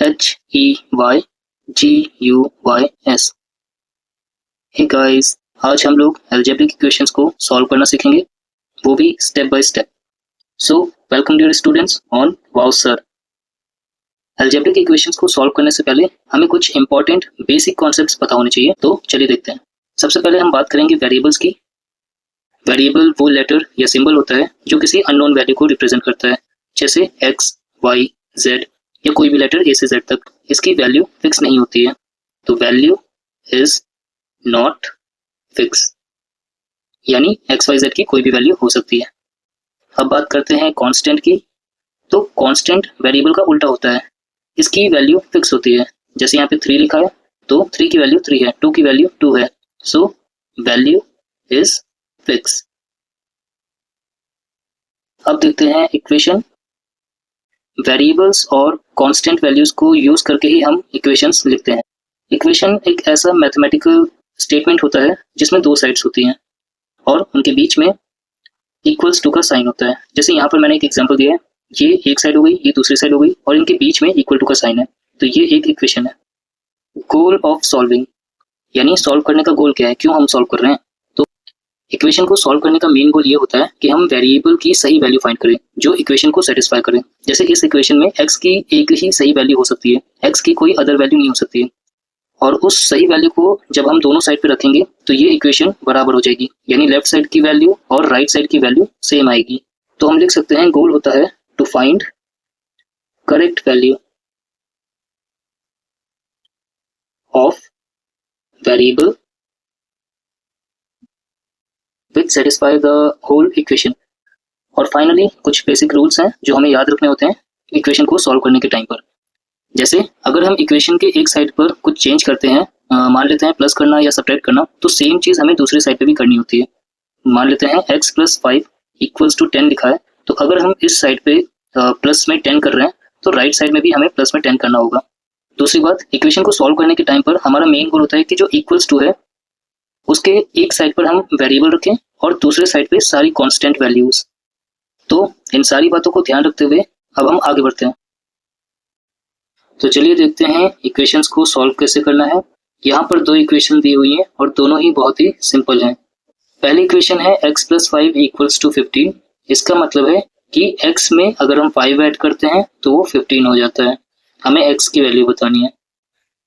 HEYGUYS। Hey guys, आज हम लोग अलजेब्रिक इक्वेशंस को सॉल्व करना सीखेंगे, वो भी step by step. So welcome dear students on wow sir. Algebraic equations को सॉल्व करने से पहले हमें कुछ इंपॉर्टेंट बेसिक कॉन्सेप्ट्स पता होने चाहिए, तो चलिए देखते हैं। सबसे पहले हम बात करेंगे वेरिएबल्स की। वेरिएबल वो लेटर या सिंबल होता है जो किसी अननोन वैल्यू को रिप्रेजेंट करता है, जैसे एक्स, वाई, जेड या कोई भी लेटर ए से जेड तक। इसकी वैल्यू फिक्स नहीं होती है, तो वैल्यू इज नॉट फिक्स, यानी एक्स वाई जेड की कोई भी वैल्यू हो सकती है। अब बात करते हैं कांस्टेंट की। तो कांस्टेंट वेरिएबल का उल्टा होता है, इसकी वैल्यू फिक्स होती है। जैसे यहाँ पे 3 लिखा है, तो 3 की वैल्यू 3 है, 2 की वैल्यू 2 है, सो वैल्यू इज फिक्स। अब देखते हैं इक्वेशन। वेरिएबल्स और कांस्टेंट वैल्यूज को यूज करके ही हम इक्वेशंस लिखते हैं। इक्वेशन एक ऐसा मैथमेटिकल स्टेटमेंट होता है जिसमें 2 साइड्स होती हैं और उनके बीच में इक्वल्स टू का साइन होता है। जैसे यहाँ पर मैंने एक एग्जांपल दिया है, ये एक साइड हो गई, ये दूसरी साइड हो गई और इनके बीच में इक्वल टू का साइन है, तो ये एक इक्वेशन है। गोल ऑफ सॉल्विंग, यानी सॉल्व करने का गोल क्या है, क्यों हम सॉल्व कर रहे हैं। तो इक्वेशन को सॉल्व करने का मेन गोल ये होता है कि हम वेरिएबल की सही वैल्यू फाइंड करें जो इक्वेशन को सेटिस्फाई करे। जैसे इस इक्वेशन में एक्स की एक ही सही वैल्यू हो सकती है, एक्स की कोई अदर वैल्यू नहीं हो सकती है, और उस सही वैल्यू को जब हम दोनों साइड पे रखेंगे तो ये इक्वेशन बराबर हो जाएगी, यानी लेफ्ट साइड की वैल्यू और राइट साइड की वैल्यू सेम आएगी। तो हम लिख सकते हैं गोल होता है to find correct value of variable which satisfy the whole equation. और फाइनली कुछ बेसिक रूल्स हैं जो हमें याद रखने होते हैं इक्वेशन को सॉल्व करने के टाइम पर। जैसे अगर हम इक्वेशन के एक साइड पर कुछ चेंज करते हैं, मान लेते हैं प्लस करना या सब्ट्रैक्ट करना, तो सेम चीज हमें दूसरी साइड पे भी करनी होती है। मान लेते हैं x + 5 = 10 लिखा है, तो अगर हम इस साइड पे प्लस में 10 कर रहे हैं तो राइट साइड में भी हमें प्लस में 10 करना होगा। दूसरी बात, इक्वेशन को सॉल्व करने के टाइम पर हमारा मेन गोल होता है कि जो इक्वल्स टू है उसके एक साइड पर हम वेरिएबल रखें और दूसरे साइड पे सारी कांस्टेंट वैल्यूज। तो इन सारी बातों को ध्यान रखते हुए अब हम आगे बढ़ते हैं। तो चलिए देखते हैं इक्वेशंस को सॉल्व कैसे करना है। यहाँ पर 2 इक्वेशन दी हुई हैं और दोनों ही बहुत ही सिंपल हैं। पहली इक्वेशन है x + 5 = 15। इसका मतलब है कि x में अगर हम 5 ऐड करते हैं तो वो 15 हो जाता है। हमें x की वैल्यू बतानी है।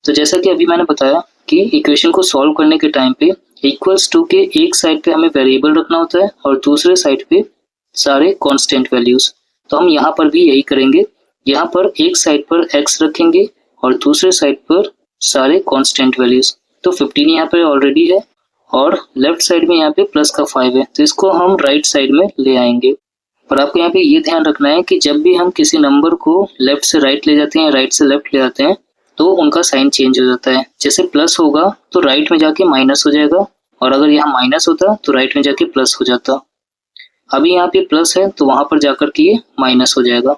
तो जैसा कि अभी मैंने बताया कि इक्वेशन को सॉल्व करने के टाइम पे इक्वल्स टू के एक साइड पे हमें वेरिएबल रखना होता है और दूसरे साइड पे सारे कांस्टेंट वैल्यूज। तो हम यहाँ पर भी यही करेंगे, यहाँ पर एक साइड पर x रखेंगे और दूसरे साइड पर सारे कांस्टेंट वैल्यूज। तो 15 यहाँ पे ऑलरेडी है और लेफ्ट साइड में यहाँ पे प्लस का 5 है, तो इसको हम राइट साइड में ले आएंगे। और आपको यहाँ पे ये ध्यान रखना है कि जब भी हम किसी नंबर को लेफ्ट से राइट ले जाते हैं, राइट से लेफ्ट ले जाते हैं, तो उनका साइन चेंज हो जाता है। जैसे प्लस होगा तो राइट में जाके माइनस हो जाएगा, और अगर यहाँ माइनस होता तो राइट में जाके प्लस हो जाता। अभी यहाँ पे प्लस है तो वहां पर जाकर के ये माइनस हो जाएगा,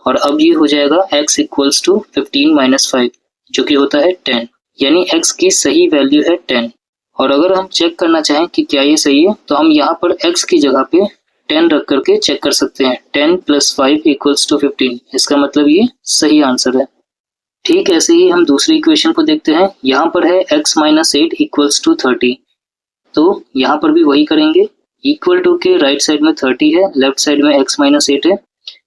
और अब ये हो जाएगा x = 15 - 5 जो कि होता है 10, यानी x की सही वैल्यू है 10। और अगर हम चेक करना चाहें कि क्या ये सही है, तो हम यहाँ पर x की जगह पे 10 रख करके चेक कर सकते हैं। 10 + 5 = 15, इसका मतलब ये सही आंसर है। ठीक ऐसे ही हम दूसरी इक्वेशन को देखते हैं। यहाँ पर है x - 8 = 30, तो यहाँ पर भी वही करेंगे। इक्वल टू के राइट साइड में 30 है, लेफ्ट साइड में x - 8 है।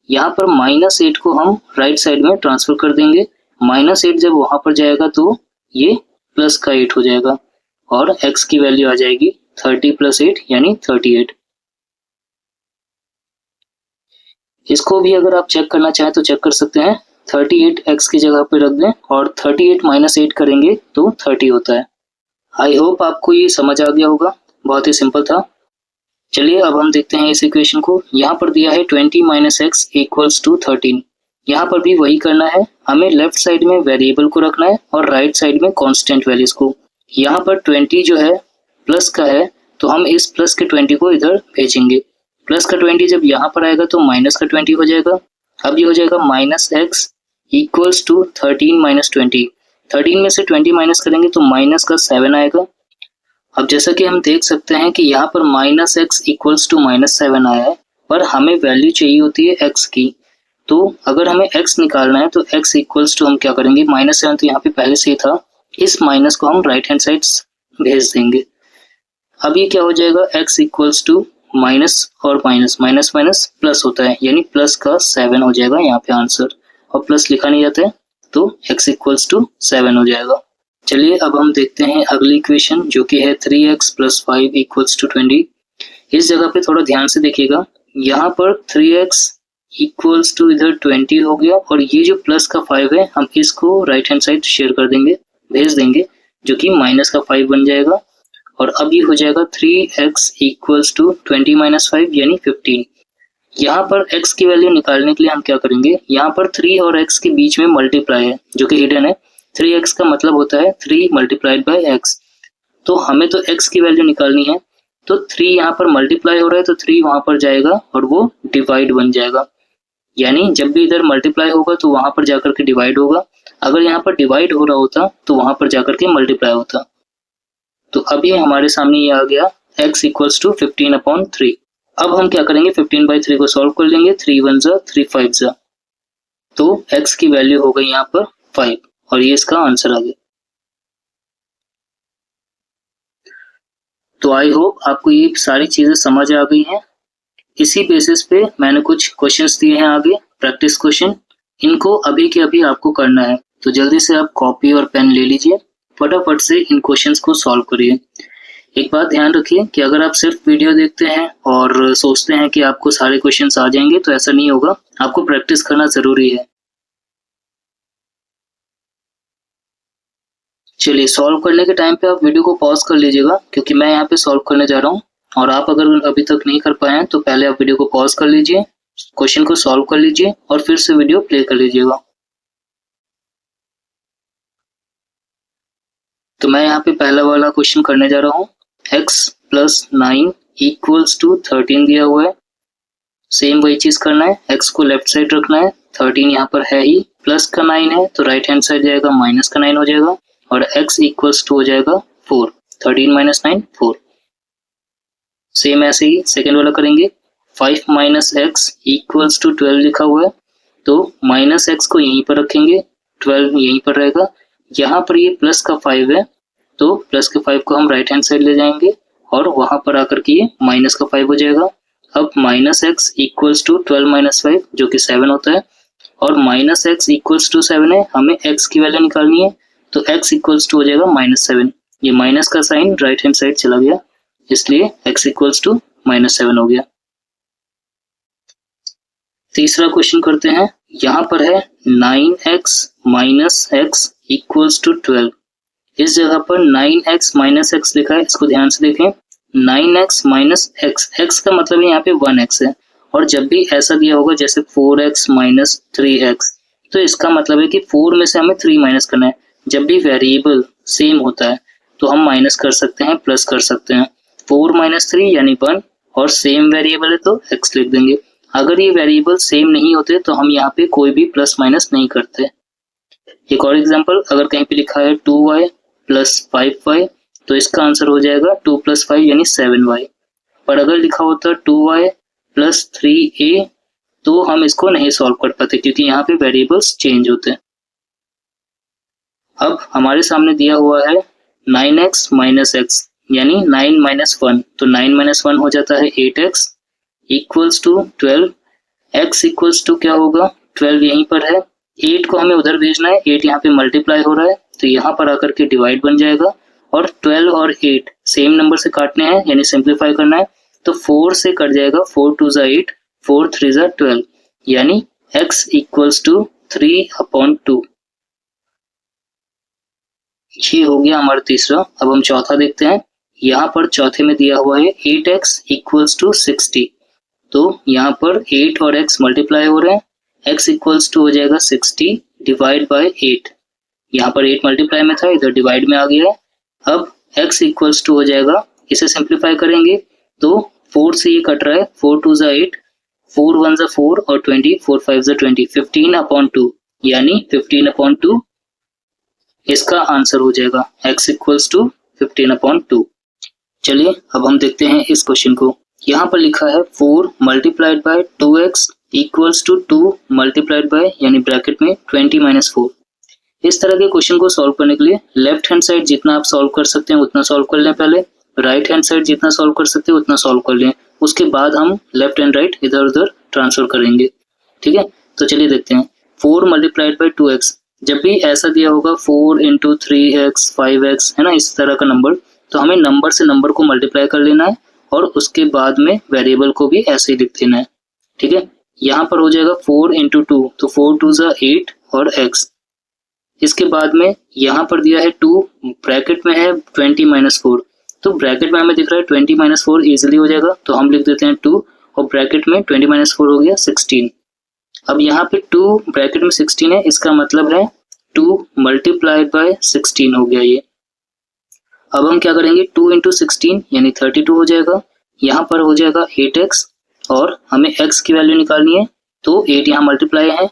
यहाँ पर -8 को हम राइट साइड में ट्रांसफर कर देंगे। -8 जब वहां पर जाएगा तो ये प्लस का 8 हो जाएगा और x की वैल्यू आ जाएगी 30 + 8 यानी 38। इसको भी अगर आप चेक करना चाहें तो चेक कर सकते हैं। 38 x की जगह पे रख दें और 38 - 8 करेंगे तो 30 होता है। आई होप आपको ये समझ आ गया होगा, बहुत ही सिंपल था। चलिए अब हम देखते हैं इस इक्वेशन को। यहाँ पर दिया है 20 - x = 13। यहाँ पर भी वही करना है, हमें लेफ्ट साइड में वेरिएबल को रखना है और राइट साइड में कांस्टेंट वैल्यूज को। यहाँ पर 20 जो है प्लस का है, तो हम इस प्लस के 20 को इधर भेजेंगे। प्लस का 20 जब यहाँ पर आएगा तो माइनस का 20 हो जाएगा। अब ये हो जाएगा -x = 13 - 20। 13 में से 20 माइनस करेंगे तो माइनस का 7 आएगा। अब जैसा कि हम देख सकते हैं कि यहाँ पर -x = -7 आया है, पर हमें वैल्यू चाहिए होती है x की। तो अगर हमें x निकालना है तो x इक्वल्स टू हम क्या करेंगे, -7 तो यहाँ पे पहले से ही था, इस माइनस को हम राइट हैंड साइड भेज देंगे। अब ये क्या हो जाएगा, x इक्वल्स टू माइनस और माइनस, माइनस माइनस प्लस होता है, यानी प्लस का 7 हो जाएगा यहाँ पे आंसर, और प्लस लिखा नहीं जाता है तो x इक्वल्स टू 7 हो जाएगा। चलिए अब हम देखते हैं अगली इक्वेशन जो कि है 3x + 5 इक्वल्स टू 20। इस जगह पे थोड़ा ध्यान से देखिएगा, यहाँ पर 3x इक्वल्स टू इधर 20 हो गया, और ये जो प्लस का 5 है हम इसको राइट हैंड साइड शेयर कर देंगे, भेज देंगे, जो कि माइनस का 5 बन जाएगा। और अब ये हो जाएगा 3x इक्वल्स टू 20 - 5 यानी 15। यहाँ पर x की वैल्यू निकालने के लिए हम क्या करेंगे, यहाँ पर 3 और x के बीच में मल्टीप्लाई है जो कि हिडन है। 3x का मतलब होता है 3 × x, तो हमें तो x की वैल्यू निकालनी है, तो 3 यहाँ पर मल्टीप्लाई हो रहा है तो 3 वहां पर जाएगा और वो डिवाइड बन जाएगा, यानी जब भी इधर मल्टीप्लाई होगा तो वहां पर जाकर के डिवाइड होगा, अगर यहाँ पर डिवाइड हो रहा होता तो वहां पर जाकर के मल्टीप्लाई होता। तो अभी हमारे सामने ये आ गया x इक्वल्स टू 15/3। अब हम क्या करेंगे, 15/3 को सॉल्व कर लेंगे, 3 × 1 = 3 × 5 = तो x की वैल्यू हो गई यहाँ पर 5, और ये इसका आंसर आ गया। तो आई होप आपको ये सारी चीजें समझ आ गई हैं। इसी बेसिस पे मैंने कुछ क्वेश्चंस दिए हैं आगे, प्रैक्टिस क्वेश्चन, इनको अभी के अभी आपको करना है, तो जल्दी से आप कॉपी और पेन ले लीजिए, फटाफट से इन क्वेश्चंस को सॉल्व करिए। एक बात ध्यान रखिए कि अगर आप सिर्फ वीडियो देखते हैं और सोचते हैं कि आपको सारे क्वेश्चंस आ जाएंगे तो ऐसा नहीं होगा, आपको प्रैक्टिस करना जरूरी है। चलिए सॉल्व करने के टाइम पे आप वीडियो को पॉज कर लीजिएगा, क्योंकि मैं यहाँ पे सॉल्व करने जा रहा हूँ, और आप अगर अभी तक नहीं कर पाए हैं तो पहले आप वीडियो को पॉज कर लीजिए, क्वेश्चन को सॉल्व कर लीजिए और फिर से वीडियो प्ले कर लीजिएगा। तो मैं यहाँ पे पहला वाला क्वेश्चन करने जा रहा हूँ। x + 9 इक्वल्स टू 13 दिया हुआ है, सेम वही चीज करना है, x को लेफ्ट साइड रखना है, 13 यहाँ पर है ही, प्लस का 9 है तो राइट हैंड साइड जाएगा, माइनस का 9 हो जाएगा, और x इक्वल्स टू हो जाएगा 4, 13 - 9 4। सेम ऐसे ही सेकेंड वाला करेंगे, 5 - x इक्वल्स टू 12 लिखा हुआ है, तो -x को यहीं पर रखेंगे, 12 यहीं पर रहेगा, यहाँ पर ये प्लस का 5 है तो प्लस के 5 को हम राइट हैंड साइड ले जाएंगे और वहां पर आकर के ये माइनस का 5 हो जाएगा। अब -x इक्वल्स टू 12 - 5 जो कि 7 होता है, और -x इक्वल्स टू 7 है, हमें x की वैल्यू निकालनी है, तो x इक्वल्स टू हो जाएगा -7, ये माइनस का साइन राइट हैंड साइड चला गया, इसलिए x इक्वल्स टू -7 हो गया। तीसरा क्वेश्चन करते हैं, यहाँ पर है 9x - x इक्वल्स टू 12। इस जगह पर 9x - x लिखा है, इसको ध्यान से देखें, 9x - x, x का मतलब यहाँ पे 1x है, और जब भी ऐसा दिया होगा जैसे 4x - 3x, तो इसका मतलब है कि 4 में से हमें 3 माइनस करना है। जब भी वेरिएबल सेम होता है तो हम माइनस कर सकते हैं, प्लस कर सकते हैं। 4 - 3 यानी 1, और सेम वेरिएबल है तो x लिख देंगे। अगर ये वेरिएबल सेम नहीं होते तो हम यहाँ पे कोई भी प्लस माइनस नहीं करते। एक और एग्जांपल, अगर कहीं पे लिखा है 2y + 5y, तो इसका आंसर हो जाएगा 2 + 5 यानी 7y। पर अगर लिखा होता 2y + 3a, तो हम इसको नहीं सॉल्व कर पाते क्योंकि यहाँ पे वेरिएबल्स चेंज होते हैं। अब हमारे सामने दिया हुआ है 9x - x यानी 9 - 1, तो 9 - 1 हो जाता है 8x equals to 12। x equals to क्या होगा, 12 यहीं पर है, 8 को हमें उधर भेजना है, 8 यहाँ पे मल्टीप्लाई हो रहा है तो यहाँ पर आकर के डिवाइड बन जाएगा, और 12 और 8 सेम नंबर से काटने हैं यानी सिंप्लीफाई करना है, तो 4 से कट जाएगा, 4 × 2 = 8, 4 × 3 = 12, यानी x इक्वल्स टू 3/2। ये हो गया हमारा तीसरा। अब हम चौथा देखते हैं, यहाँ पर चौथे में दिया हुआ है 8x इक्वल्स टू 60, तो यहाँ पर 8 और x मल्टीप्लाई हो रहे हैं, x इक्वल्स टू हो जाएगा 60 डिवाइड बाय 8, यहाँ पर 8 मल्टीप्लाई में था, इधर डिवाइड में आ गया है। अब x इक्वल्स टू हो जाएगा, इसे सिंप्लीफाई करेंगे तो 4 से ये कट रहा है, 4 × 2 = 8, 4 × 1 = 4 और 20, 4 × 5 = 20, 15/2 यानी 15/2 इसका आंसर हो जाएगा, x इक्वल्स टू 15/2। चलिए अब हम देखते हैं इस क्वेश्चन को। यहाँ पर लिखा है 4 × 2x equals to 2 multiplied by यानी ब्रैकेट में 20 माइनस 4। इस तरह के क्वेश्चन को सॉल्व करने के लिए लेफ्ट हैंड साइड जितना आप सॉल्व कर सकते हैं उतना सॉल्व कर लें, पहले राइट हैंड साइड जितना सॉल्व कर सकते हैं उतना सॉल्व कर लें, उसके बाद हम लेफ्ट एंड राइट इधर उधर ट्रांसफर करेंगे। ठीक है, तो चलिए देखते हैं। 4 मल्टीप्लाइड बाई 2x, जब भी ऐसा दिया होगा 4 इंटू 3x 5x है ना, इस तरह का नंबर, तो हमें नंबर से नंबर को मल्टीप्लाई कर लेना है और उसके बाद में वेरिएबल को भी ऐसे ही लिख देना है। ठीक है, यहाँ पर हो जाएगा 4 इंटू 2, तो 4 2 ज़ा 8 और x। इसके बाद में यहाँ पर दिया है 2, ब्रैकेट में है 20 माइनस 4, तो ब्रैकेट में हमें दिख रहा है 20 माइनस 4 ईजिली हो जाएगा, तो हम लिख देते हैं 2 और ब्रैकेट में 20 माइनस 4 हो गया 16। अब यहाँ पे 2 ब्रैकेट में 16 है, इसका मतलब है 2 मल्टीप्लाइड बाय 16 हो गया ये। अब हम क्या करेंगे, 2 इंटू 16 यानी 32 हो जाएगा, यहाँ पर हो जाएगा 8x और हमें x की वैल्यू निकालनी है, तो 8 यहाँ मल्टीप्लाई है,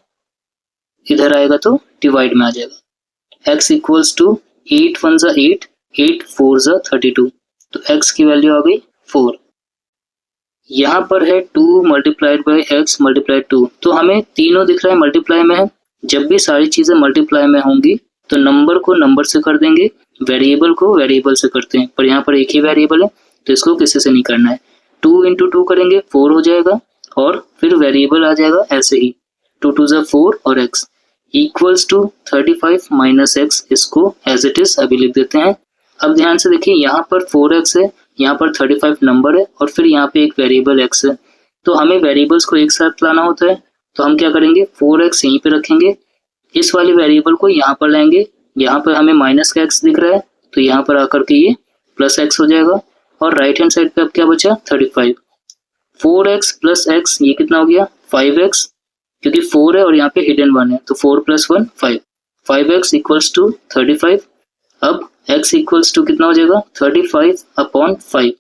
इधर आएगा तो डिवाइड में आ जाएगा। x इक्वल्स टू 8 1 ज़ा 8, 8 4 ज़ा 32, तो x की वैल्यू आ गई 4। यहाँ पर है 2 मल्टीप्लाइड बाई x मल्टीप्लाइड 2, तो हमें तीनों दिख रहा है मल्टीप्लाई में है। जब भी सारी चीजें मल्टीप्लाई में होंगी तो नंबर को नंबर से कर देंगे, वेरिएबल को वेरिएबल से करते हैं, पर यहाँ पर एक ही वेरिएबल है तो इसको किसी से नहीं करना है। 2 इंटू 2 करेंगे 4 हो जाएगा और फिर वेरिएबल आ जाएगा ऐसे ही 2 2 ज़ा 4 और x equals to 35 minus x, इसको एज इट इज अभी लिख देते हैं। अब ध्यान से देखिए, यहाँ पर 4x है, यहाँ पर 35 नंबर है और फिर यहाँ पे एक वेरिएबल x है, तो हमें वेरिएबल्स को एक साथ लाना होता है, तो हम क्या करेंगे 4x यहीं पे रखेंगे, इस वाली वेरिएबल को यहाँ पर लाएंगे, यहाँ पर हमें माइनस का x दिख रहा है तो यहाँ पर आकर के ये प्लस x हो जाएगा और राइट हैंड साइड पे अब क्या बचा 35। 4x प्लस x ये कितना हो गया 5x, क्योंकि 4 है और यहाँ पे हिडन 1 है, तो 4 प्लस 1 5, 5x इक्वल्स टू 35। अब x इक्वल्स टू कितना हो जाएगा 35 अपॉन 5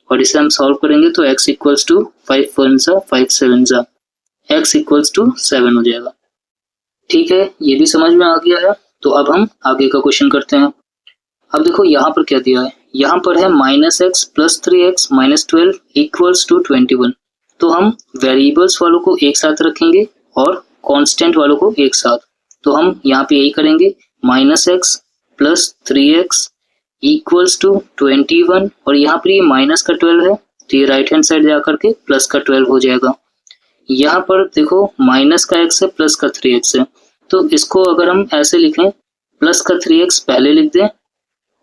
और इसे हम सॉल्व करेंगे तो x इक्वल्स टू 5 1 ज़ा 5 7 ज़ा, x इक्वल्स टू 7 हो जाएगा। ठीक है, ये भी समझ में आ गया है, तो अब हम आगे का क्वेश्चन करते हैं। अब देखो यहाँ पर क्या दिया है, यहाँ पर है minus x plus 3x minus 12 equals to 21, तो हम वेरिएबल्स वालों को एक साथ रखेंगे और कांस्टेंट वालों को एक साथ, तो हम यहाँ पे यही करेंगे minus x plus 3x equals to 21 और यहाँ पर ये माइनस का 12 है तो ये राइट हैंड साइड जाकर के प्लस का 12 हो जाएगा। यहाँ पर देखो माइनस का x है प्लस का 3x है, तो इसको अगर हम ऐसे लिखें प्लस का 3x पहले लिख दें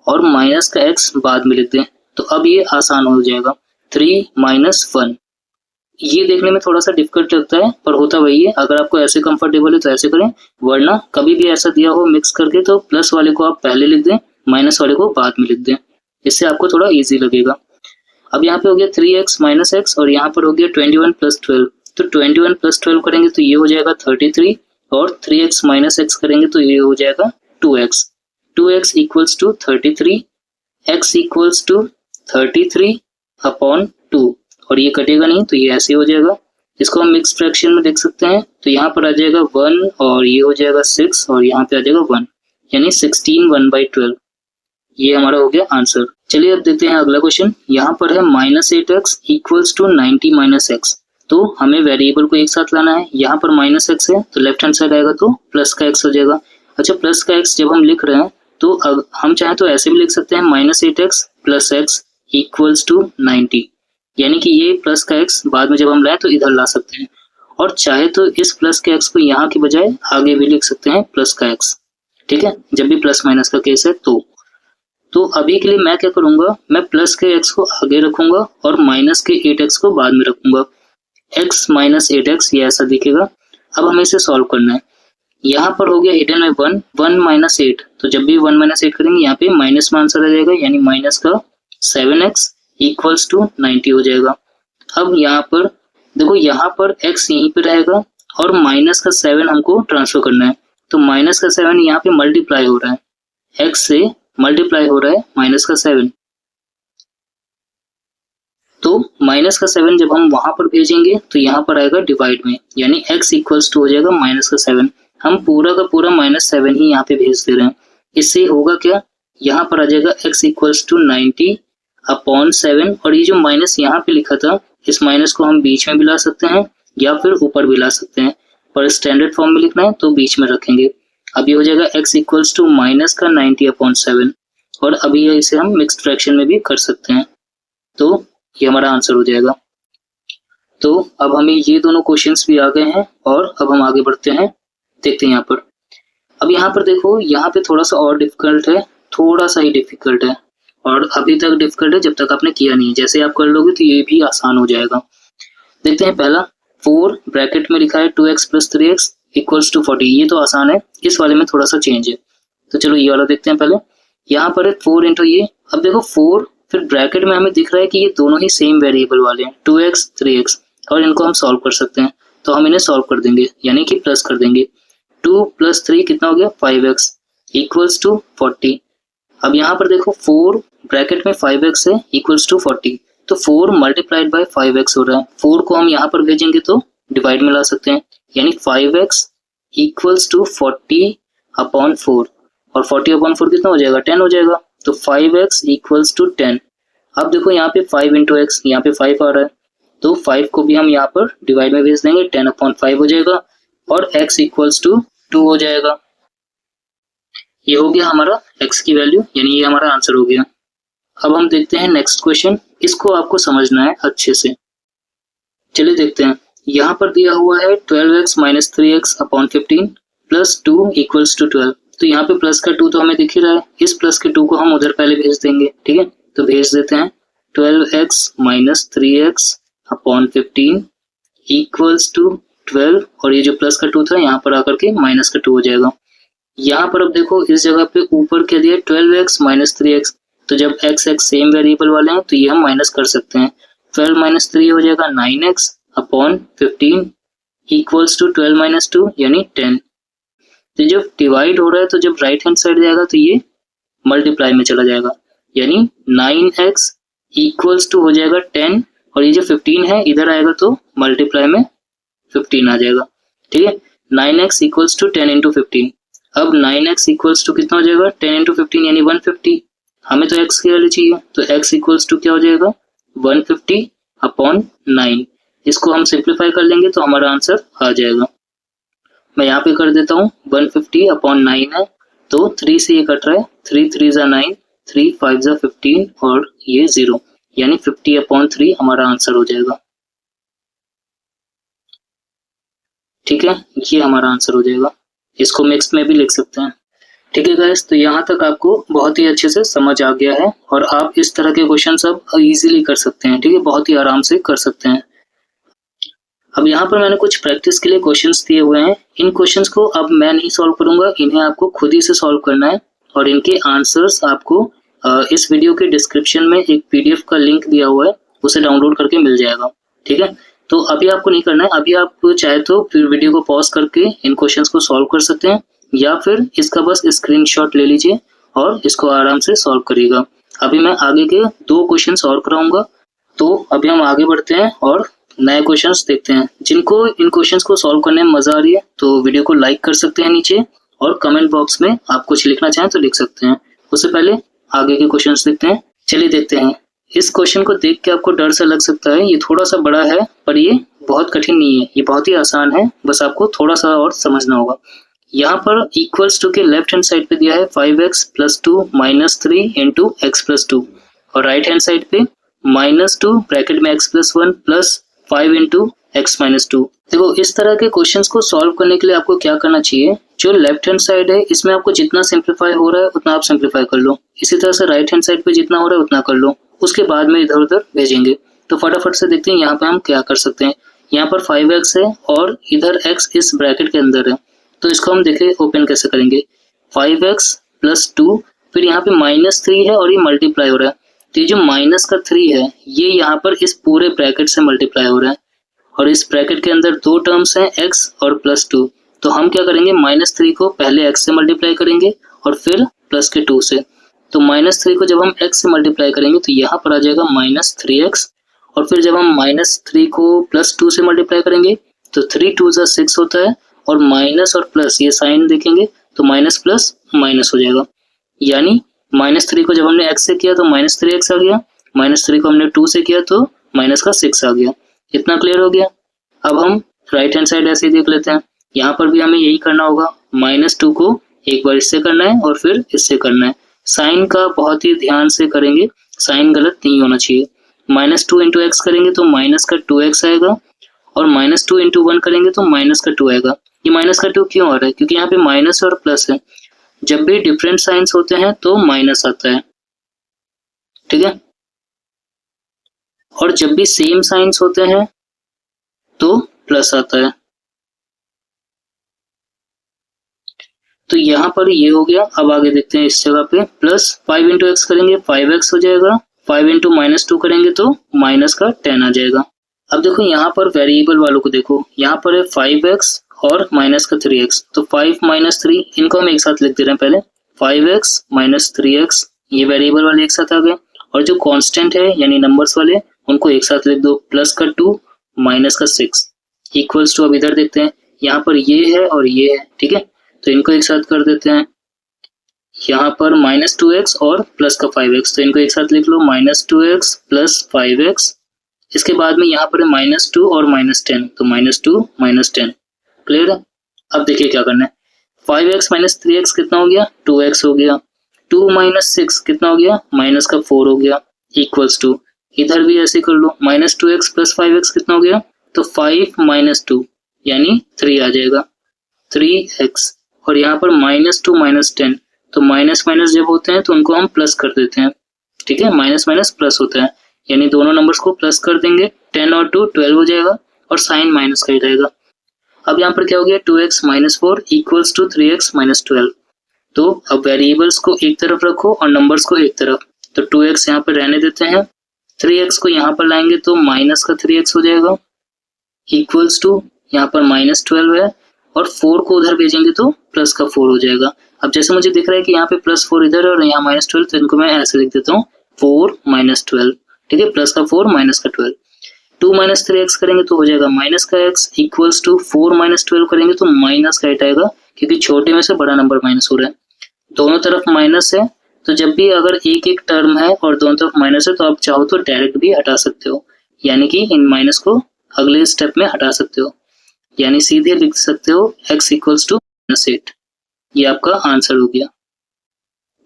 और माइनस का x बाद में लिख दें, तो अब ये आसान हो जाएगा 3 माइनस 1। ये देखने में थोड़ा सा डिफिकल्ट लगता है पर होता वही है, अगर आपको ऐसे कंफर्टेबल है तो ऐसे करें, वरना कभी भी ऐसा दिया हो मिक्स करके तो प्लस वाले को आप पहले लिख दें, माइनस वाले को बाद में लिख दें, इससे आपको थोड़ा ईजी लगेगा। अब यहाँ पे हो गया 3x माइनस x और यहाँ पर हो गया 21 प्लस 12, तो 21 प्लस 12 करेंगे तो ये हो जाएगा 33 और 3x माइनस x करेंगे तो ये हो जाएगा 2x। 2x equals to 33, x equals to 33 upon 2 और ये कटेगा नहीं तो ये ऐसे हो जाएगा। इसको हम मिक्स फ्रैक्शन में देख सकते हैं, तो यहाँ पर आ जाएगा 1 और ये हो जाएगा 6 और यहाँ पे आ जाएगा 1, यानी 16 1/12, ये हमारा हो गया आंसर। चलिए अब देखते हैं अगला क्वेश्चन। यहाँ पर है minus 8x equals to 90 minus x, तो हमें वेरिएबल को एक साथ लाना है। यहाँ पर माइनस x है तो लेफ्ट हैंड साइड आएगा तो प्लस का x हो जाएगा। अच्छा, प्लस का x जब हम लिख रहे हैं तो हम चाहे तो ऐसे भी लिख सकते हैं minus 8x plus x equals to 90, यानी कि ये प्लस का x बाद में जब हम लाए तो इधर ला सकते हैं, और चाहे तो इस प्लस के x को यहाँ के बजाय आगे भी लिख सकते हैं प्लस का x। ठीक है, जब भी प्लस माइनस का केस है तो अभी के लिए मैं क्या करूंगा, मैं प्लस के x को आगे रखूंगा और माइनस के 8x को बाद में रखूंगा। x माइनस 8x ये ऐसा दिखेगा। अब हमें इसे सॉल्व करना है। यहाँ पर हो गया हिडन में 1 माइनस 8, तो जब भी 1 माइनस 8 करेंगे यहाँ पे माइनस में आंसर आ जाएगा, यानी माइनस का 7x इक्वल्स टू 90 हो जाएगा। अब यहाँ पर देखो, यहाँ पर x यहीं पे रहेगा और माइनस का 7 हमको ट्रांसफर करना है, तो माइनस का 7 यहाँ पे मल्टीप्लाई हो रहा है, x से मल्टीप्लाई हो रहा है माइनस का 7, तो माइनस का 7 जब हम वहां पर भेजेंगे तो यहाँ पर आएगा डिवाइड में, यानी x इक्वल्स टू हो जाएगा माइनस का 7। हम पूरा का पूरा माइनस 7 ही यहाँ पे भेज दे रहे हैं। इससे होगा क्या, यहाँ पर आ जाएगा x इक्वल्स टू 90 अपॉन 7, और ये जो माइनस यहाँ पे लिखा था इस माइनस को हम बीच में भी ला सकते हैं या फिर ऊपर भी ला सकते हैं, पर स्टैंडर्ड फॉर्म में लिखना है तो बीच में रखेंगे। अब ये हो जाएगा x इक्वल्स टू माइनस का 90/7, और अभी इसे हम मिक्स्ड फ्रैक्शन में भी कर सकते हैं, तो ये हमारा आंसर हो जाएगा। तो अब हमें ये दोनों क्वेश्चंस भी आ गए हैं और अब हम आगे बढ़ते हैं, देखते हैं यहाँ पर। अब यहाँ पर देखो, यहाँ पे थोड़ा सा और डिफिकल्ट है, थोड़ा सा ही डिफिकल्ट है, और अभी तक डिफिकल्ट है जब तक आपने किया नहीं है। जैसे आप कर लोगे तो ये भी आसान हो जाएगा। देखते हैं पहला, 4 ब्रैकेट में लिखा है 2x + 3x इक्वल्स टू 40। ये तो आसान है, इस वाले में थोड़ा सा चेंज है, तो चलो ये वाला देखते हैं पहले। यहाँ पर है 4 इंटू ये, अब देखो 4 फिर ब्रैकेट में हमें दिख रहा है कि ये दोनों ही सेम वेरिएबल वाले हैं, 2x 3x, और इनको हम सॉल्व कर सकते हैं, तो हम इन्हें सॉल्व कर देंगे, यानी कि प्लस कर देंगे। 2 + 3 कितना हो गया, 5x इक्वल्स टू 40। अब यहाँ पर देखो 4 ब्रैकेट में 5x है इक्वल्स टू 40, तो 4 मल्टीप्लाइड बाय 5x हो रहा है। 4 को हम यहाँ पर भेजेंगे तो डिवाइड में ला सकते हैं, यानी 5x इक्वल्स टू 40/4, और 40/4 कितना हो जाएगा, 10 हो जाएगा, तो 5x इक्वल्स टू 10। अब देखो यहाँ पे 5 इंटू एक्स, यहाँ पे 5 आ रहा है, तो 5 को भी हम यहाँ पर डिवाइड में भेज देंगे, 10/5 हो जाएगा, और x इक्वल्स टू 2 हो जाएगा। ये हो गया हमारा x की वैल्यू, यानी ये हमारा आंसर हो गया। अब हम देखते हैं नेक्स्ट क्वेश्चन, इसको आपको समझना है अच्छे से। चलिए देखते हैं, यहाँ पर दिया हुआ है 12x - 3x/15 + 2 इक्वल्स टू 12। तो यहाँ पे प्लस का 2 तो हमें दिख ही रहा है, इस प्लस के 2 को हम उधर पहले भेज देंगे, ठीक है, तो भेज देते हैं। 12x - 3x/15 इक्वल्स टू 12, और ये जो प्लस का 2 था यहाँ पर आकर के माइनस का 2 हो जाएगा। यहाँ पर अब देखो इस जगह पे ऊपर क्या दिया है, 12x - 3x, तो जब x सेम वेरिएबल वाले हैं तो ये हम माइनस कर सकते हैं। 12 - 3 हो जाएगा 9x/15 इक्वल्स टू 12 - 2 यानी 10। तो जब डिवाइड हो रहा है तो जब राइट हैंड साइड जाएगा तो ये मल्टीप्लाई में चला जाएगा, यानी 9x इक्वल्स टू हो जाएगा 10, और ये जो 15 है इधर आएगा तो मल्टीप्लाई में 15 आ जाएगा, ठीक है। 9x equals to 10 into 15। अब 9x इक्वल्स टू कितना हो जाएगा, 10 इंटू 15 यानी 150। हमें तो x की वैल्यू चाहिए, तो x इक्वल्स टू क्या हो जाएगा, 150/9। इसको हम सिंप्लीफाई कर लेंगे तो हमारा आंसर आ जाएगा। मैं यहाँ पे कर देता हूँ, 150/9 है, तो 3 से ये कट रहा है, 3 3 = 9, 3 5 = 15, और ये 0, यानी 50/3 हमारा आंसर हो जाएगा। ठीक है, ये हमारा आंसर हो जाएगा। इसको मिक्स में भी लिख सकते हैं। ठीक है गाइस, तो यहाँ तक आपको बहुत ही अच्छे से समझ आ गया है, और आप इस तरह के क्वेश्चन सब इजीली कर सकते हैं, ठीक है, बहुत ही आराम से कर सकते हैं। अब यहाँ पर मैंने कुछ प्रैक्टिस के लिए क्वेश्चंस दिए हुए हैं। इन क्वेश्चंस को अब मैं नहीं सॉल्व करूंगा, इन्हें आपको खुद ही से सॉल्व करना है, और इनके आंसर्स आपको इस वीडियो के डिस्क्रिप्शन में एक PDF का लिंक दिया हुआ है, उसे डाउनलोड करके मिल जाएगा, ठीक है। तो अभी आपको नहीं करना है, अभी आप चाहे तो फिर वीडियो को पॉज करके इन क्वेश्चंस को सॉल्व कर सकते हैं, या फिर इसका बस स्क्रीनशॉट ले लीजिए और इसको आराम से सॉल्व करिएगा। अभी मैं आगे के 2 क्वेश्चंस और कराऊंगा, तो अभी हम आगे बढ़ते हैं और नए क्वेश्चंस देखते हैं। जिनको इन क्वेश्चंस को सॉल्व करने में मजा आ रही है तो वीडियो को लाइक कर सकते हैं नीचे, और कमेंट बॉक्स में आप कुछ लिखना चाहें तो लिख सकते हैं। उससे पहले आगे के क्वेश्चंस देखते हैं। चलिए देखते हैं। इस क्वेश्चन को देख के आपको डर सा लग सकता है, ये थोड़ा सा बड़ा है, पर ये बहुत कठिन नहीं है, ये बहुत ही आसान है, बस आपको थोड़ा सा और समझना होगा। यहाँ पर इक्वल्स टू के लेफ्ट हैंड साइड पे दिया है 5x + 2 - 3 इंटू x + 2, और राइट हैंड साइड पे -2 ब्रैकेट में x + 1 + 5 इंटू x - 2। देखो इस तरह के क्वेश्चंस को सॉल्व करने के लिए आपको क्या करना चाहिए, जो लेफ्ट हैंड साइड है इसमें आपको जितना सिंप्लीफाई हो रहा है उतना आप सिंप्लीफाई कर लो, इसी तरह से राइट हैंड साइड पे जितना हो रहा है उतना कर लो, उसके बाद में इधर उधर भेजेंगे। तो फटाफट से देखते हैं यहाँ पे हम क्या कर सकते हैं। यहाँ पर 5x है और इधर x इस ब्रैकेट के अंदर है, तो इसको हम देखें ओपन कैसे करेंगे। 5x + 2, फिर यहाँ पे -3 है और ये मल्टीप्लाई हो रहा है, तो ये जो -3 है ये यहाँ पर इस पूरे ब्रैकेट से मल्टीप्लाई हो रहा है, और इस ब्रैकेट के अंदर 2 टर्म्स हैं x और +2। तो हम क्या करेंगे, -3 को पहले x से मल्टीप्लाई करेंगे और फिर +2 से। तो -3 को जब हम x से मल्टीप्लाई करेंगे तो यहाँ पर आ जाएगा -3x, और फिर जब हम -3 को +2 से मल्टीप्लाई करेंगे तो 3 2 = 6 होता है, और माइनस और प्लस ये साइन देखेंगे तो माइनस प्लस माइनस हो जाएगा, यानी -3 को जब हमने x से किया तो -3x आ गया, -3 को हमने 2 से किया तो -6 आ गया। इतना क्लियर हो गया। अब हम राइट हैंड साइड ऐसे ही देख लेते हैं, यहाँ पर भी हमें यही करना होगा, -2 को एक बार इससे करना है और फिर इससे करना है। साइन का बहुत ही ध्यान से करेंगे, साइन गलत नहीं होना चाहिए। -2 इंटू एक्स करेंगे तो माइनस का 2x आएगा, और -2 इंटू 1 करेंगे तो माइनस का 2 आएगा। ये माइनस का 2 क्यों आ रहा है? क्योंकि यहाँ पे माइनस और प्लस है, जब भी डिफरेंट साइंस होते हैं तो माइनस आता है, ठीक है, और जब भी सेम साइंस होते हैं तो प्लस आता है। तो यहाँ पर ये हो गया। अब आगे देखते हैं, इस जगह पे प्लस 5 इंटू एक्स करेंगे 5x हो जाएगा, 5 इंटू -2 करेंगे तो माइनस का 10 आ जाएगा। अब देखो यहाँ पर वेरिएबल वालों को देखो, यहाँ पर है 5x और माइनस का 3x, तो 5 - 3 इनको हम एक साथ लिख दे रहे हैं। पहले 5x - 3x, ये वेरिएबल वाले एक साथ आ गए, और जो कांस्टेंट है यानी नंबर्स वाले उनको एक साथ लिख दो, प्लस का 2 माइनस का 6 इक्वल्स टू। अब इधर देखते हैं, यहाँ पर ये है और ये है, ठीक है, तो इनको एक साथ कर देते हैं। यहाँ पर -2x और प्लस का 5x, तो इनको एक साथ लिख लो, -2x प्लस 5x। इसके बाद में यहाँ पर है -2 और -10, तो -2 -10, क्लियर है। अब देखिए क्या करना है, 5x - 3x कितना हो गया, 2x हो गया, 2 - 6 कितना हो गया, माइनस का 4 हो गया, इक्वल्स टू। इधर भी ऐसे कर लो, -2x प्लस 5x कितना हो गया, तो 5 - 2 यानी 3 आ जाएगा, 3x। और यहाँ पर -2 -10, तो माइनस माइनस जब होते हैं तो उनको हम प्लस कर देते हैं, ठीक है, माइनस माइनस प्लस होता है, यानी दोनों नंबर्स को प्लस कर देंगे, 10 और 2 12 हो जाएगा, और साइन माइनस का ही रहेगा। अब यहाँ पर क्या हो गया, 2x - 4 इक्वल्स टू 3x - 12। तो अब वेरिएबल्स को एक तरफ रखो और नंबर्स को एक तरफ, तो 2x यहाँ पर रहने देते हैं, 3x को यहाँ पर लाएंगे तो माइनस का 3x हो जाएगा, इक्वल्स टू यहाँ पर -12 है, और 4 को उधर भेजेंगे तो प्लस का 4 हो जाएगा। अब जैसे मुझे दिख रहा है कि यहाँ पे +4 इधर है और यहाँ -12, तो इनको मैं ऐसे लिख देता हूँ 4 - 12, ठीक है, प्लस का 4 माइनस का 12। 2 - 3x करेंगे तो हो जाएगा माइनस का x, इक्वल्स टू 4 - 12 करेंगे तो माइनस का 8 आएगा, क्योंकि छोटे में से बड़ा नंबर माइनस हो रहा है, दोनों तरफ माइनस है। तो जब भी अगर एक एक टर्म है और दोनों तरफ माइनस है तो आप चाहो तो डायरेक्ट भी हटा सकते हो, यानी कि इन माइनस को अगले स्टेप में हटा सकते हो, यानी सीधे लिख सकते हो x इक्वल्स टू -8। ये आपका आंसर हो गया।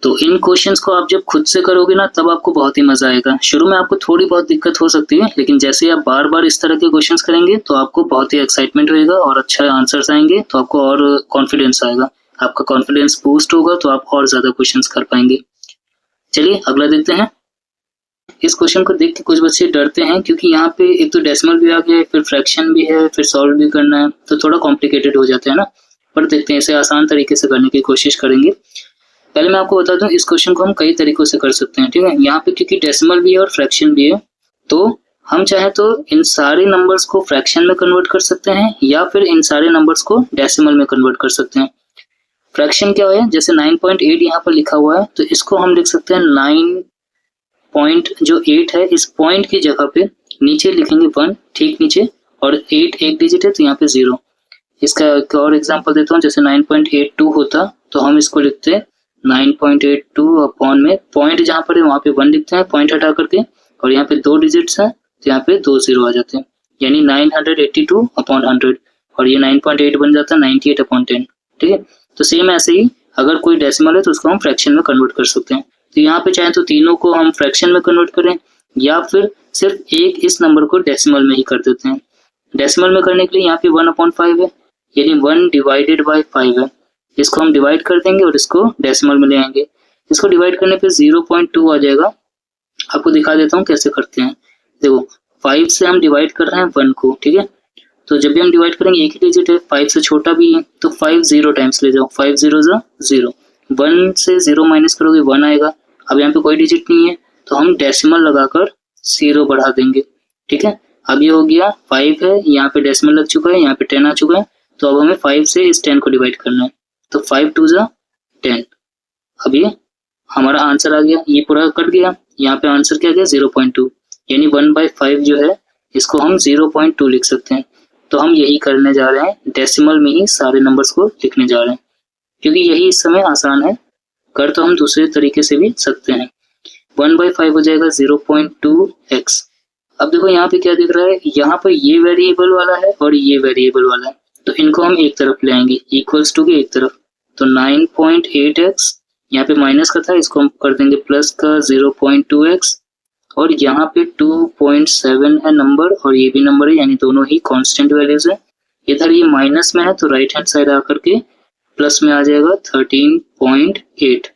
तो इन क्वेश्चंस को आप जब खुद से करोगे ना तब आपको बहुत ही मजा आएगा। शुरू में आपको थोड़ी बहुत दिक्कत हो सकती है, लेकिन जैसे आप बार बार इस तरह के क्वेश्चंस करेंगे तो आपको बहुत ही एक्साइटमेंट होएगा और अच्छा आंसर्स आएंगे, तो आपको और कॉन्फिडेंस आएगा, आपका कॉन्फिडेंस बूस्ट होगा, तो आप और ज्यादा क्वेश्चंस कर पाएंगे। चलिए अगला देखते हैं। इस क्वेश्चन को देख के कुछ बच्चे डरते हैं, क्योंकि यहाँ पे एक तो डेसिमल भी आ गया है, फिर फ्रैक्शन भी है, फिर सॉल्व भी करना है, तो थोड़ा कॉम्प्लिकेटेड हो जाता है ना। पर देखते हैं, इसे आसान तरीके से करने की कोशिश करेंगे। पहले मैं आपको बता दूं, इस क्वेश्चन को हम कई तरीकों से कर सकते हैं, ठीक है। यहाँ पे क्योंकि डेसिमल भी है और फ्रैक्शन भी है, तो हम चाहे तो इन सारे नंबर्स को फ्रैक्शन में कन्वर्ट कर सकते हैं, या फिर इन सारे नंबर्स को डेसिमल में कन्वर्ट कर सकते हैं। फ्रैक्शन क्या है, जैसे 9.8 यहाँ पर लिखा हुआ है, तो इसको हम लिख सकते हैं 9.8 है, इस पॉइंट की जगह पे नीचे लिखेंगे 1 ठीक नीचे, और 8 एक डिजिट है तो यहाँ पे 0। इसका एक और एग्जांपल देता हूँ, जैसे 9.82 होता तो हम इसको लिखते हैं 9.82 अपॉन में पॉइंट जहाँ पर है वहाँ पे 1 लिखते हैं पॉइंट हटा करके, और यहाँ पे 2 डिजिट्स हैं तो यहाँ पे 2 0 आ जाते हैं, यानी 982 अपॉन 100, और ये 9.8 बन जाता है 98 अपॉन 10, ठीक है। तो सेम ऐसे ही अगर कोई डेसिमल है तो उसको हम फ्रैक्शन में कन्वर्ट कर सकते हैं। तो यहाँ पे चाहे तो तीनों को हम फ्रैक्शन में कन्वर्ट करें, या फिर सिर्फ एक इस नंबर को डेसिमल में ही कर देते हैं। डेसिमल में करने के लिए यहाँ पे 1/5 है, यानी 1 डिवाइडेड बाई 5 है, इसको हम डिवाइड कर देंगे और इसको डेसिमल में ले आएंगे। इसको डिवाइड करने पे 0.2 आ जाएगा। आपको दिखा देता हूँ कैसे करते हैं। देखो 5 से हम डिवाइड कर रहे हैं 1 को, ठीक है, तो जब भी हम डिवाइड करेंगे एक ही डिजिट है, 5 से छोटा भी है, तो 5 0 टाइम्स ले जाओ, 5 0 0, 1 से 0 माइनस करोगे 1 आएगा। अब यहाँ पे कोई डिजिट नहीं है तो हम डेसिमल लगाकर 0 बढ़ा देंगे, ठीक है। अब ये हो गया 5 है, यहाँ पे डेसिमल लग चुका है, यहाँ पे 10 आ चुका है, तो अब हमें 5 से इस 10 को डिवाइड करना है, तो 5 2 10। अब ये हमारा आंसर आ गया, ये पूरा कट गया, यहाँ पे आंसर क्या गया 0.2, यानी 1/5 जो है इसको हम 0.2 लिख सकते हैं। तो हम यही करने जा रहे हैं, डेसिमल में ही सारे नंबर्स को लिखने जा रहे हैं, क्योंकि यही इस समय आसान है। कर तो हम दूसरे तरीके से भी सकते हैं। 1/5 हो जाएगा 0.2x। अब देखो यहाँ पे क्या दिख रहा है, यहाँ पर ये वेरिएबल वाला है और ये वेरिएबल वाला है, तो इनको हम एक तरफ ले आएंगे, इक्वल्स टू के एक तरफ। तो 9.8x यहाँ पे माइनस का था, इसको हम कर देंगे प्लस का 0.2x, और यहाँ पे 2.7 है नंबर और ये भी नंबर है, यानी दोनों ही कांस्टेंट वैल्यूज है। इधर ये माइनस में है तो राइट हैंड साइड आकर के प्लस में आ जाएगा 13.8।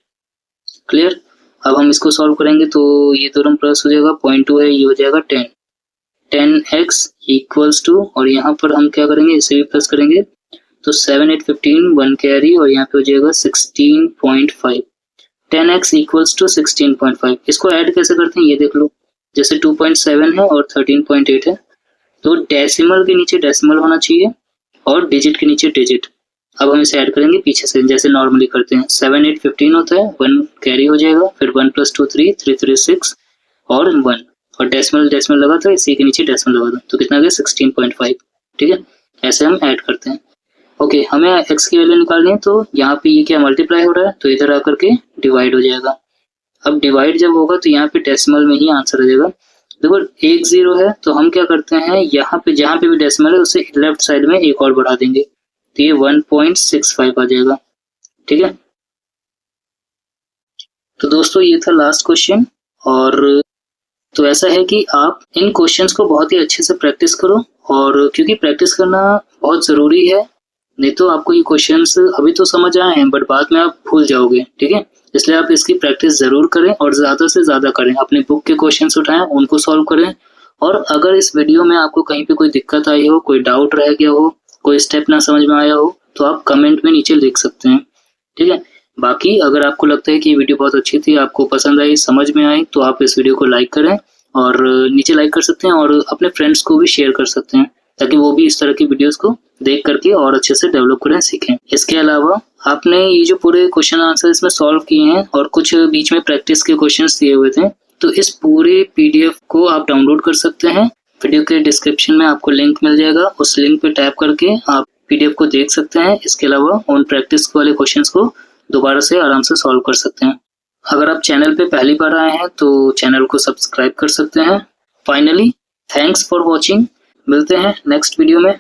क्लियर। अब हम इसको सॉल्व करेंगे तो ये दोनों प्लस हो जाएगा, 0.2 है, ये हो जाएगा 10x इक्वल्स टू, और यहाँ पर हम क्या करेंगे, इसे भी प्लस करेंगे, तो 7 8 15 1 कैरी, और यहाँ पे हो जाएगा 16.5। 10x equals to 16.5। इसको ऐड कैसे करते हैं ये देख लो, जैसे 2.7 है और 13.8 है, तो डेसिमल के नीचे डेसिमल होना चाहिए और डिजिट के नीचे डिजिट। अब हम इसे ऐड करेंगे पीछे से, जैसे नॉर्मली करते हैं। 7 8 15 होता है, 1 कैरी हो जाएगा, फिर 1 + 2 3 3 3 6 और 1, और डेसिमल डेसिमल लगा था, इसी के नीचे डेसिमल लगा था, तो कितना आ गया 16.5। ठीक है, ऐसे हम ऐड करते हैं। ओके, हमें x की वैल्यू निकालनी है, तो यहाँ पे ये क्या मल्टीप्लाई हो रहा है, तो इधर आकर के डिवाइड हो जाएगा। अब डिवाइड जब होगा तो यहाँ पे डेसिमल में ही आंसर आ जाएगा। देखो 1 0 है, तो हम क्या करते हैं, यहाँ पे जहाँ पे भी डेसिमल है उसे लेफ्ट साइड में एक और बढ़ा देंगे, तो ये 1.65 आ जाएगा। ठीक है, तो दोस्तों ये था लास्ट क्वेश्चन। और तो ऐसा है कि आप इन क्वेश्चंस को बहुत ही अच्छे से प्रैक्टिस करो, और क्योंकि प्रैक्टिस करना बहुत ज़रूरी है, नहीं तो आपको ये क्वेश्चंस अभी तो समझ आए हैं बट बाद में आप भूल जाओगे। ठीक है, इसलिए आप इसकी प्रैक्टिस ज़रूर करें और ज़्यादा से ज़्यादा करें। अपनी बुक के क्वेश्चंस उठाएं, उनको सॉल्व करें, और अगर इस वीडियो में आपको कहीं पे कोई दिक्कत आई हो, कोई डाउट रह गया हो, कोई स्टेप ना समझ में आया हो, तो आप कमेंट में नीचे लिख सकते हैं। ठीक है, बाकी अगर आपको लगता है कि ये वीडियो बहुत अच्छी थी, आपको पसंद आई, समझ में आई, तो आप इस वीडियो को लाइक करें, और नीचे लाइक कर सकते हैं, और अपने फ्रेंड्स को भी शेयर कर सकते हैं, ताकि वो भी इस तरह की वीडियोस को देख करके और अच्छे से डेवलप करें, सीखें। इसके अलावा आपने ये जो पूरे क्वेश्चन आंसर इसमें सॉल्व किए हैं और कुछ बीच में प्रैक्टिस के क्वेश्चंस दिए हुए थे, तो इस पूरे पीडीएफ को आप डाउनलोड कर सकते हैं। वीडियो के डिस्क्रिप्शन में आपको लिंक मिल जाएगा, उस लिंक पे टैप करके आप पीडीएफ को देख सकते हैं। इसके अलावा उन प्रैक्टिस वाले क्वेश्चंस को दोबारा से आराम से सॉल्व कर सकते हैं। अगर आप चैनल पे पहली बार आए हैं तो चैनल को सब्सक्राइब कर सकते हैं। फाइनली थैंक्स फॉर वॉचिंग, मिलते हैं नेक्स्ट वीडियो में।